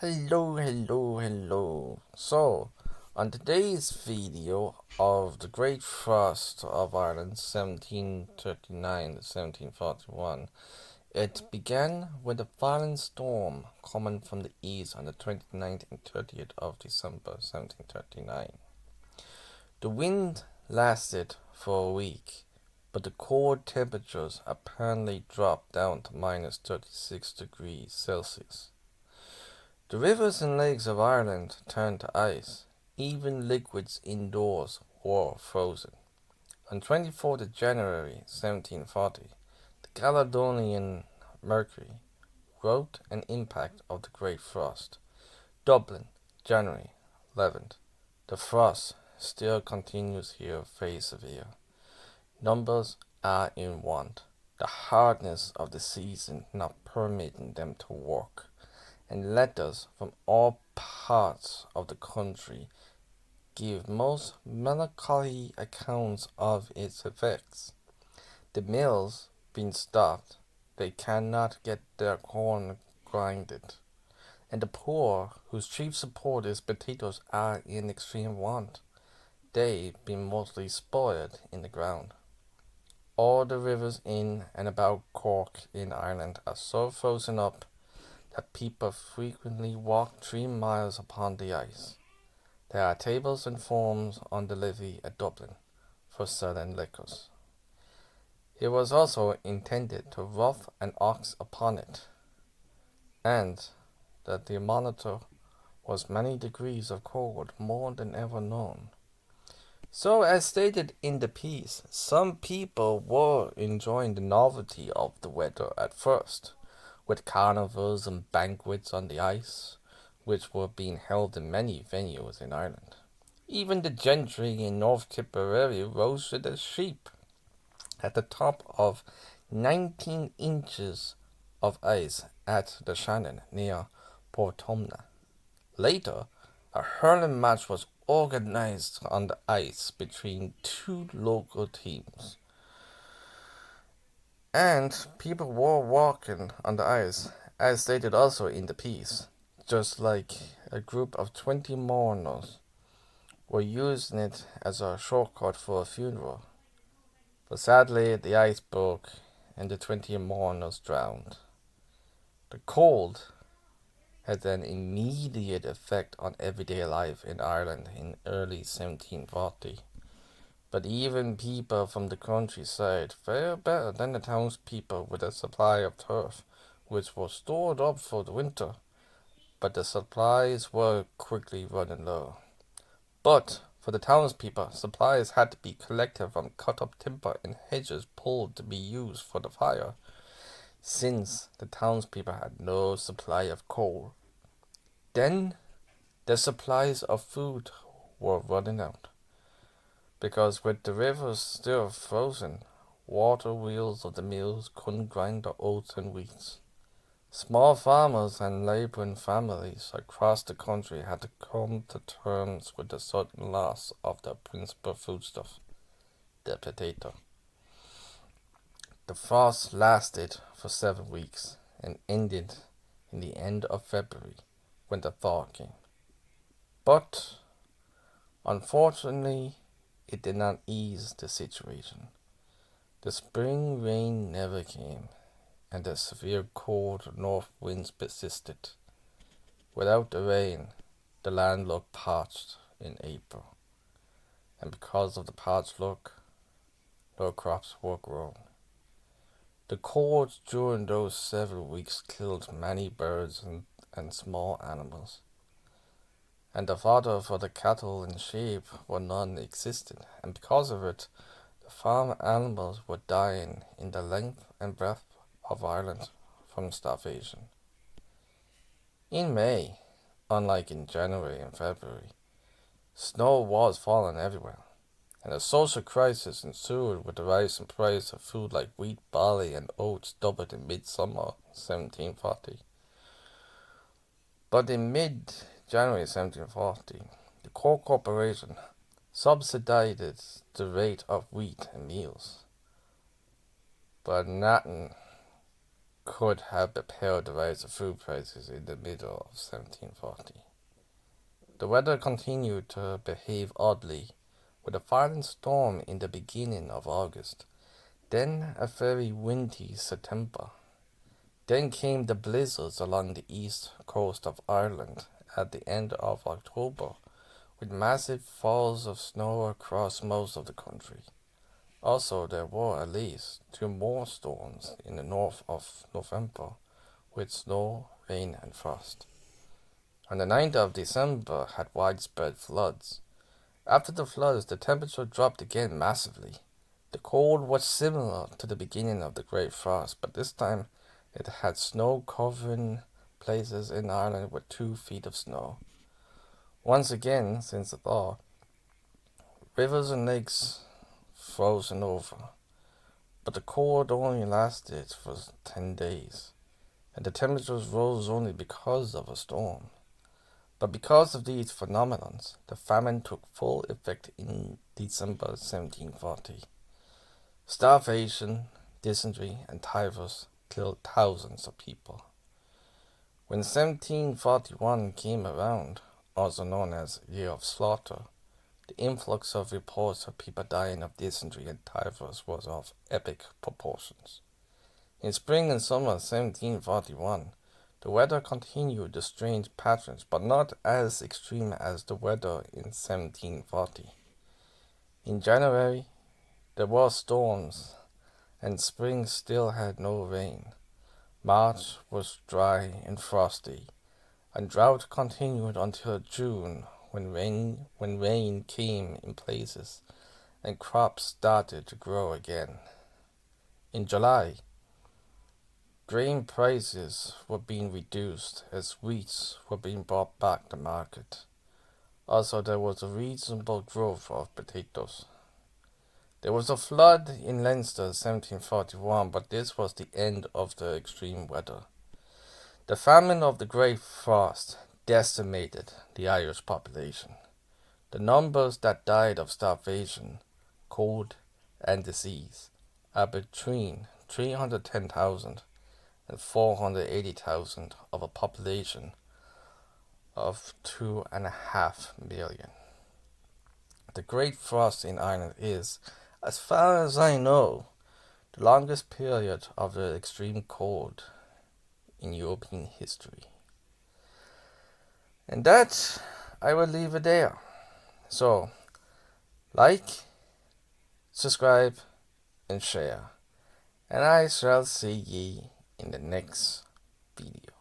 Hello. So, on today's video of the Great Frost of Ireland 1739 to 1741, it began with a violent storm coming from the east on the 29th and 30th of December 1739. The wind lasted for a week, but the cold temperatures apparently dropped down to minus 36 degrees Celsius. The rivers and lakes of Ireland turned to ice. Even liquids indoors were frozen. On 24th of January 1740, the Caledonian Mercury wrote an impact of the Great Frost. Dublin, January 11th. The frost still continues here very severe. Numbers are in want, the hardness of the season not permitting them to work, and letters from all parts of the country give most melancholy accounts of its effects. The mills being stopped, they cannot get their corn grinded, and the poor, whose chief support is potatoes, are in extreme want, they being mostly spoiled in the ground. All the rivers in and about Cork in Ireland are so frozen up that people frequently walk 3 miles upon the ice. There are tables and forms on the levee at Dublin for selling liquors. It was also intended to rough an ox upon it, and that the thermometer was many degrees of cold more than ever known. So, as stated in the piece, some people were enjoying the novelty of the weather at first, with carnivals and banquets on the ice, which were being held in many venues in Ireland. Even the gentry in North Tipperary roasted a sheep at the top of 19 inches of ice at the Shannon near Portumna. Later, a hurling match was organized on the ice between two local teams, and people were walking on the ice, as stated also in the piece, just like a group of 20 mourners were using it as a shortcut for a funeral. But sadly, the ice broke and the 20 mourners drowned. The cold had an immediate effect on everyday life in Ireland in early 1740. But even people from the countryside fared better than the townspeople with a supply of turf, which was stored up for the winter, but the supplies were quickly running low. But for the townspeople, supplies had to be collected from cut-up timber and hedges pulled to be used for the fire, since the townspeople had no supply of coal. Then the supplies of food were running out, because with the rivers still frozen, water wheels of the mills couldn't grind the oats and wheat. Small farmers and laboring families across the country had to come to terms with the sudden loss of their principal foodstuff, the potato. The frost lasted for 7 weeks and ended in the end of February when the thaw came. But unfortunately, it did not ease the situation. The spring rain never came, and the severe cold north winds persisted. Without the rain, the land looked parched in April, and because of the parched look, no crops were grown. The cold during those several weeks killed many birds and small animals, and the fodder for the cattle and sheep were non-existent, and because of it, the farm animals were dying in the length and breadth of Ireland from starvation. In May, unlike in January and February, snow was falling everywhere, and a social crisis ensued with the rise in price of food like wheat, barley, and oats doubled in midsummer 1740. But in mid-January 1740, the Cork Corporation subsidized the rate of wheat and meals, but nothing could have prepared the rise of food prices in the middle of 1740. The weather continued to behave oddly, with a violent storm in the beginning of August, then a very windy September. Then came the blizzards along the east coast of Ireland at the end of October, with massive falls of snow across most of the country. Also, there were at least two more storms in the north of November, with snow, rain, and frost. On the 9th of December had widespread floods. After the floods, the temperature dropped again massively. The cold was similar to the beginning of the Great Frost, but this time it had snow covering places in Ireland with 2 feet of snow. Once again, since the thaw, rivers and lakes frozen over, but the cold only lasted for 10 days, and the temperatures rose only because of a storm. But because of these phenomena, the famine took full effect in December 1740. Starvation, dysentery, and typhus killed thousands of people. When 1741 came around, also known as Year of Slaughter, the influx of reports of people dying of dysentery and typhus was of epic proportions. In spring and summer 1741, the weather continued the strange patterns, but not as extreme as the weather in 1740. In January, there were storms, and spring still had no rain. March was dry and frosty, and drought continued until June, when rain came in places, and crops started to grow again. In July, grain prices were being reduced as wheats were being brought back to market. Also, there was a reasonable growth of potatoes. There was a flood in Leinster 1741, but this was the end of the extreme weather. The famine of the Great Frost decimated the Irish population. The numbers that died of starvation, cold, and disease are between 310,000 and 480,000 of a population of 2.5 million. The Great Frost in Ireland is, as far as I know, the longest period of the extreme cold in European history. And that, I will leave it there. So, like, subscribe, and share. And I shall see ye in the next video.